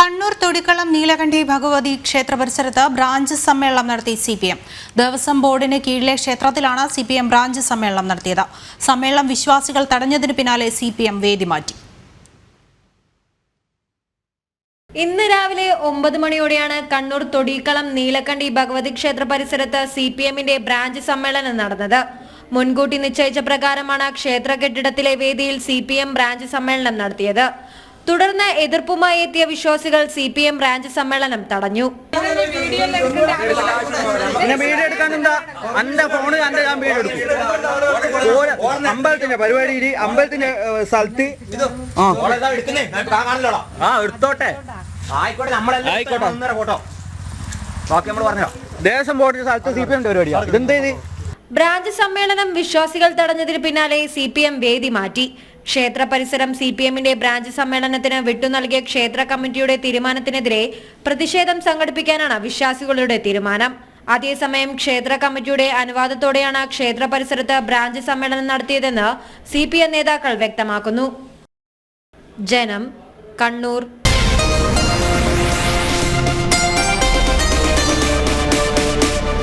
കണ്ണൂർ തൊടിക്കളം നീലകണ്ഠി ഭഗവതി ക്ഷേത്ര പരിസരത്ത് ബ്രാഞ്ച് സമ്മേളനം നടത്തി സിപിഎം. ദേവസ്വം ബോർഡിന് കീഴിലെ ക്ഷേത്രത്തിലാണ് സിപിഎം ബ്രാഞ്ച് സമ്മേളനം നടത്തിയത്. സമ്മേളനം വിശ്വാസികൾ തടഞ്ഞതിന് പിന്നാലെ സിപിഎം വേദി മാറ്റി. ഇന്ന് രാവിലെ 9 മണിയോടെയാണ് കണ്ണൂർ തൊടിക്കളം നീലകണ്ഠി ഭഗവതി ക്ഷേത്ര പരിസരത്ത് സിപിഎമ്മിന്റെ ബ്രാഞ്ച് സമ്മേളനം നടന്നത്. മുൻകൂട്ടി നിശ്ചയിച്ച പ്രകാരമാണ് ക്ഷേത്ര കെട്ടിടത്തിലെ വേദിയിൽ സിപിഎം ബ്രാഞ്ച് സമ്മേളനം നടത്തിയത്. തുടർന്ന് എതിർപ്പുമായി എത്തിയ വിശ്വാസികൾ സിപിഎം ബ്രാഞ്ച് സമ്മേളനം തടഞ്ഞു. അമ്പലത്തിന്റെ പരിപാടിയിൽ അമ്പലത്തിന്റെ സ്ഥലത്ത് ദേവസ്വം ബോർഡിന്റെ സ്ഥലത്ത് സിപിഎം പരിപാടിയാണ്. ഇതെന്ത് ബ്രാഞ്ച് സമ്മേളനം വിശ്വാസികൾ തടഞ്ഞതിന് പിന്നാലെ സിപിഎം വേദി മാറ്റി. ക്ഷേത്ര പരിസരം സിപിഎമ്മിന്റെ ബ്രാഞ്ച് സമ്മേളനത്തിന് വിട്ടു നൽകിയ ക്ഷേത്ര കമ്മിറ്റിയുടെ തീരുമാനത്തിനെതിരെ പ്രതിഷേധം സംഘടിപ്പിക്കാനാണ് വിശ്വാസികളുടെ തീരുമാനം. അതേസമയം ക്ഷേത്ര കമ്മിറ്റിയുടെ അനുവാദത്തോടെയാണ് ക്ഷേത്ര പരിസരത്ത് ബ്രാഞ്ച് സമ്മേളനം നടത്തിയതെന്ന് സിപിഎം നേതാക്കൾ വ്യക്തമാക്കുന്നു. ജനം, കണ്ണൂർ.